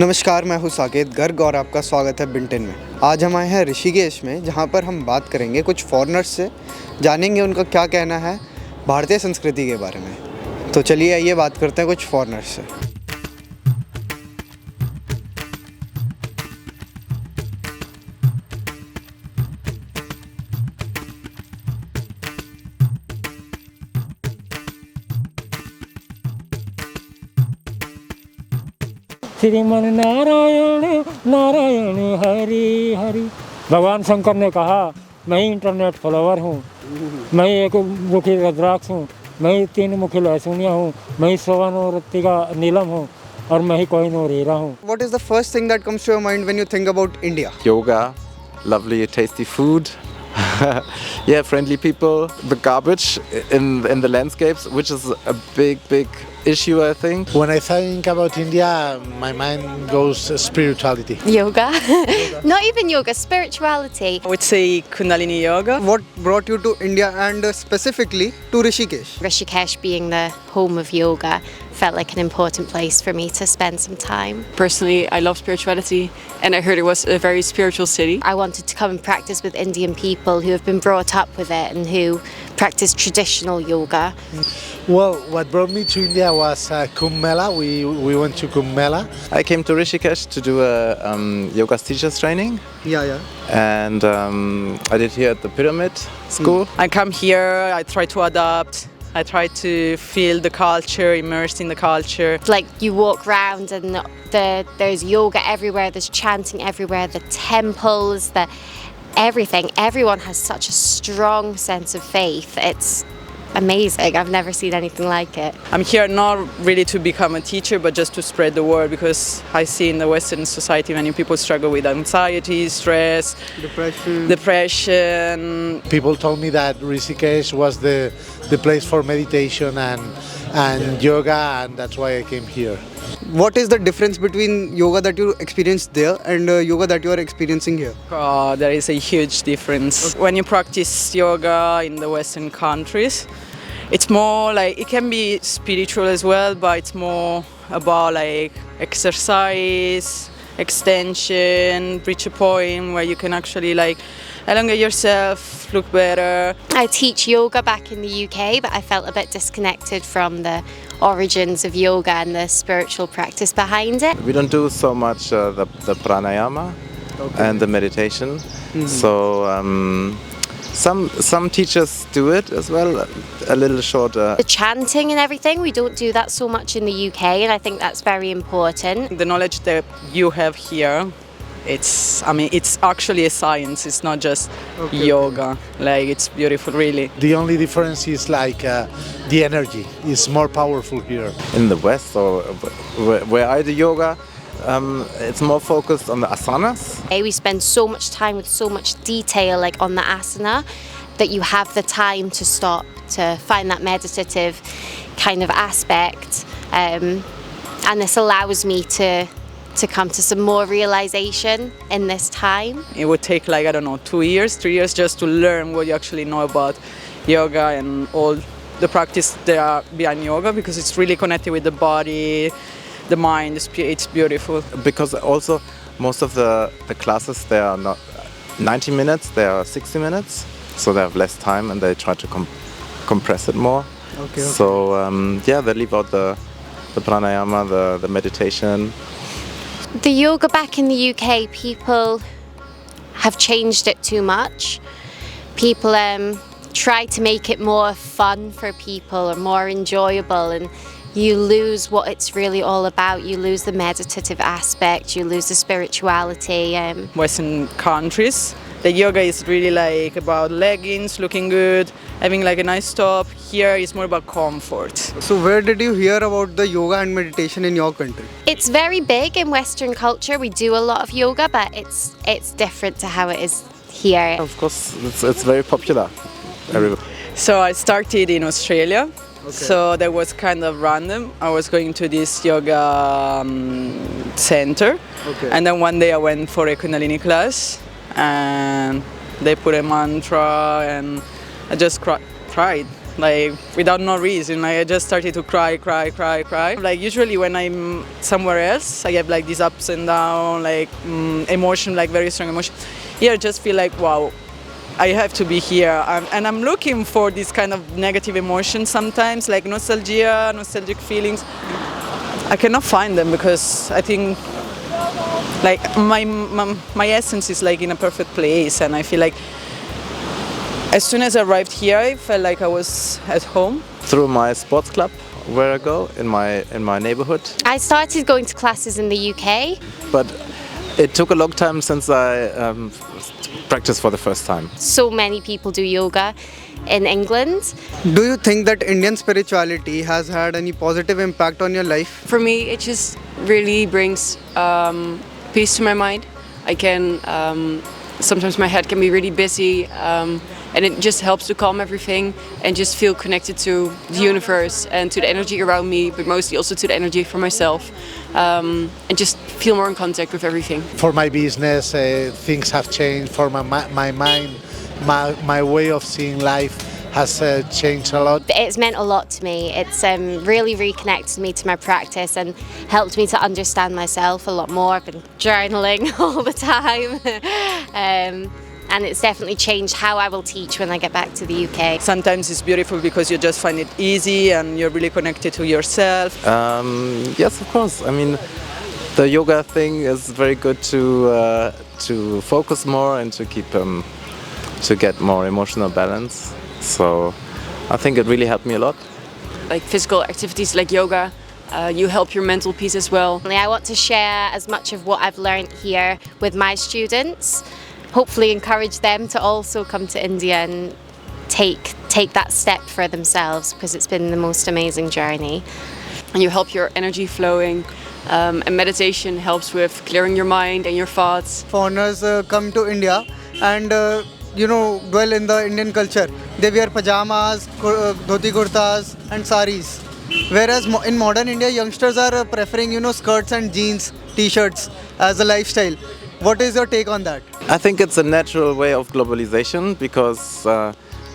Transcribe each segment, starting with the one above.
नमस्कार, मैं हूं साकेत गर्ग और आपका स्वागत है बिंटिन में। आज हम आए हैं ऋषिकेश में, जहां पर हम बात करेंगे कुछ फॉरेनर्स से, जानेंगे उनका क्या कहना है भारतीय संस्कृति के बारे में। तो चलिए आइए बात करते हैं कुछ फॉरेनर्स से। श्रीमन नारायण नारायण हरि हरि। भगवान शंकर ने कहा, मैं ही इंटरनेट फॉलोवर हूँ, मैं ही एक मुखी रुद्राक्ष हूँ, मैं ही 3 मुखी लहसुनिया हूँ, मैं ही स्वर्ण और रत्ती का नीलम हूँ और मैं ही कोहिनूर हीरा हूँ। What is the first thing that comes to your mind when you think about India? Yoga, lovely tasty food, yeah, friendly people, the garbage in the landscapes, which is a big issue, I think. When I think about India, my mind goes spirituality. Yoga. Not even yoga, spirituality. I would say Kundalini Yoga. What brought you to India and specifically to Rishikesh? Rishikesh being the home of yoga felt like an important place for me to spend some time. Personally, I love spirituality and I heard it was a very spiritual city. I wanted to come and practice with Indian people who have been brought up with it and who practice traditional yoga. Well, what brought me to India was Kumbh Mela. We went to Kumbh Mela. I came to Rishikesh to do a yoga teachers training, Yeah. and I did here at the Pyramid School. I come here, I try to adapt. I try to feel the culture, immersed in the culture. Like you walk around and there's yoga everywhere, there's chanting everywhere, the temples, everything. Everyone has such a strong sense of faith. It's amazing. I've never seen anything like it. I'm here not really to become a teacher, but just to spread the word, because I see in the Western society many people struggle with anxiety, stress, depression. People told me that Rishikesh was the place for meditation and yoga, and that's why I came here. What is the difference between yoga that you experienced there and yoga that you are experiencing here? There is a huge difference. When you practice yoga in the Western countries, it's more like, it can be spiritual as well, but it's more about like exercise, extension, reach a point where you can actually like elongate yourself, look better. I teach yoga back in the UK, but I felt a bit disconnected from the origins of yoga and the spiritual practice behind it. We don't do so much the pranayama and the meditation. So some teachers do it as well, a little shorter. The chanting and everything, we don't do that so much in the UK, and I think that's very important. The knowledge that you have here, it's actually a science. It's not just yoga. Like, it's beautiful, really. The only difference is like the energy is more powerful here. In the West, or where I do yoga, it's more focused on the asanas. We spend so much time with so much detail, like on the asana, that you have the time to stop, to find that meditative kind of aspect. And this allows me to come to some more realization in this time. It would take like, I don't know, 2 years, 3 years just to learn what you actually know about yoga and all the practice that are behind yoga, because it's really connected with the body, the mind, the spirit. It's beautiful. Because also most of the classes, they are not 90 minutes, they are 60 minutes, so they have less time and they try to compress it more. Okay. So they leave out the pranayama, the meditation. The yoga back in the UK, people have changed it too much. People try to make it more fun for people or more enjoyable, and you lose what it's really all about. You lose the meditative aspect, you lose the spirituality. Western countries, the yoga is really like about leggings, looking good, having like a nice top. Here it's more about comfort. So where did you hear about the yoga and meditation in your country? It's very big in Western culture. We do a lot of yoga, but it's different to how it is here. Of course, it's very popular. So I started in Australia. So that was kind of random. I was going to this yoga center, and then one day I went for a Kundalini class, and they put a mantra, and I just tried. like without no reason. Like, I just started to cry. Like usually when I'm somewhere else, I have like these ups and downs, like emotion, like very strong emotion. Here I just feel like, wow, I have to be here. And I'm looking for this kind of negative emotions sometimes, like nostalgia, nostalgic feelings. I cannot find them because I think like my essence is like in a perfect place, and I feel like as soon as I arrived here, I felt like I was at home. Through my sports club, where I go in my neighborhood. I started going to classes in the UK. But it took a long time since I practiced for the first time. So many people do yoga in England. Do you think that Indian spirituality has had any positive impact on your life? For me, it just really brings peace to my mind. I can sometimes my head can be really busy, and it just helps to calm everything and just feel connected to the universe and to the energy around me, but mostly also to the energy for myself, and just feel more in contact with everything. For my business, things have changed. For my mind, my way of seeing life has changed a lot. It's meant a lot to me. It's really reconnected me to my practice and helped me to understand myself a lot more. I've been journaling all the time. And it's definitely changed how I will teach when I get back to the UK. Sometimes it's beautiful because you just find it easy and you're really connected to yourself. Yes, of course. I mean, the yoga thing is very good to focus more and to keep to get more emotional balance. So I think it really helped me a lot. Like physical activities like yoga, you help your mental peace as well. I want to share as much of what I've learned here with my students. Hopefully encourage them to also come to India and take that step for themselves, because it's been the most amazing journey. And you help your energy flowing, and meditation helps with clearing your mind and your thoughts. Foreigners come to India and dwell in the Indian culture. They wear pajamas, dhoti kurtas and saris. Whereas in modern India, youngsters are preferring skirts and jeans, t-shirts as a lifestyle. What is your take on that? I think it's a natural way of globalization because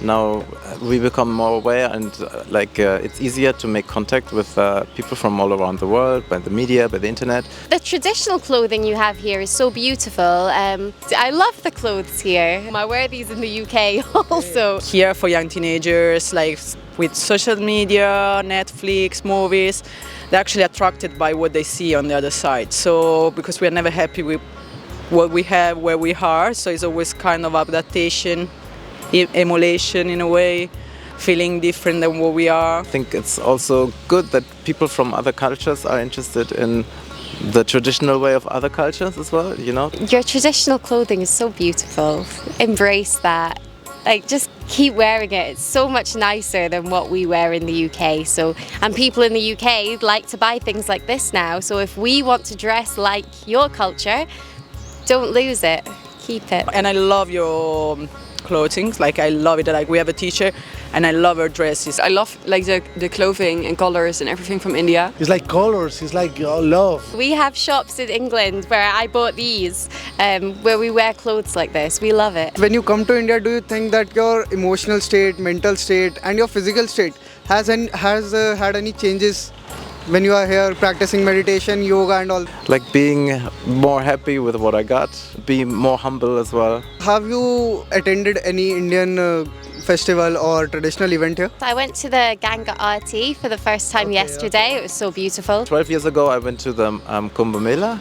now we become more aware and it's easier to make contact with people from all around the world by the media, by the internet. The traditional clothing you have here is so beautiful. I love the clothes here. I wear these in the UK also. Here for young teenagers, like with social media, Netflix, movies, they're actually attracted by what they see on the other side. So because we are never happy with what we have where we are, so it's always kind of adaptation, emulation in a way, feeling different than what we are. I think it's also good that people from other cultures are interested in the traditional way of other cultures as well, Your traditional clothing is so beautiful. Embrace that. Like, just keep wearing it. It's so much nicer than what we wear in the UK. And people in the UK like to buy things like this now. So if we want to dress like your culture, don't lose it. Keep it. And I love your clothing. Like, I love it. Like, we have a teacher and I love her dresses. I love like the clothing and colors and everything from India. It's like colors, it's like love. We have shops in England where I bought these, where we wear clothes like this. We love it. When you come to India, do you think that your emotional state, mental state and your physical state has had any changes when you are here practicing meditation, yoga and all? Like being more happy with what I got, be more humble as well. Have you attended any Indian festival or traditional event here? I went to the Ganga Aarti for the first time yesterday. It was so beautiful. 12 years ago I went to the Kumbh Mela.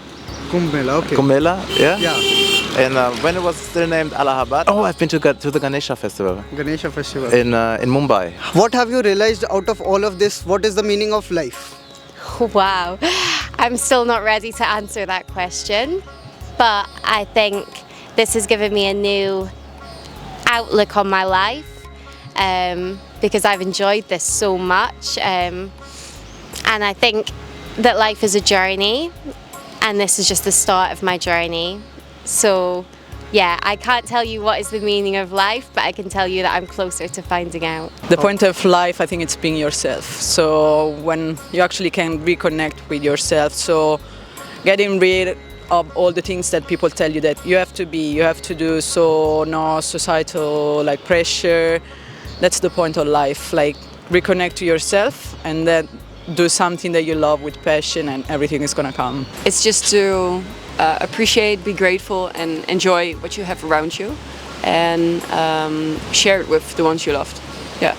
Kumbh Mela, okay. Kumbh Mela, yeah? Yeah. And when it was still named Allahabad. Oh, I've been to the Ganesha festival. Ganesha festival. In Mumbai. What have you realized out of all of this? What is the meaning of life? Wow. I'm still not ready to answer that question. But I think this has given me a new outlook on my life. Because I've enjoyed this so much, and I think that life is a journey, and this is just the start of my journey. So yeah, I can't tell you what is the meaning of life, but I can tell you that I'm closer to finding out. The point of life, I think, it's being yourself. So when you actually can reconnect with yourself, so getting rid of all the things that people tell you that you have to be, you have to do, so no societal pressure. that's the point of life. Like reconnect to yourself and then do something that you love with passion, and everything is gonna come. It's just to appreciate, be grateful, and enjoy what you have around you, and share it with the ones you loved. Yeah.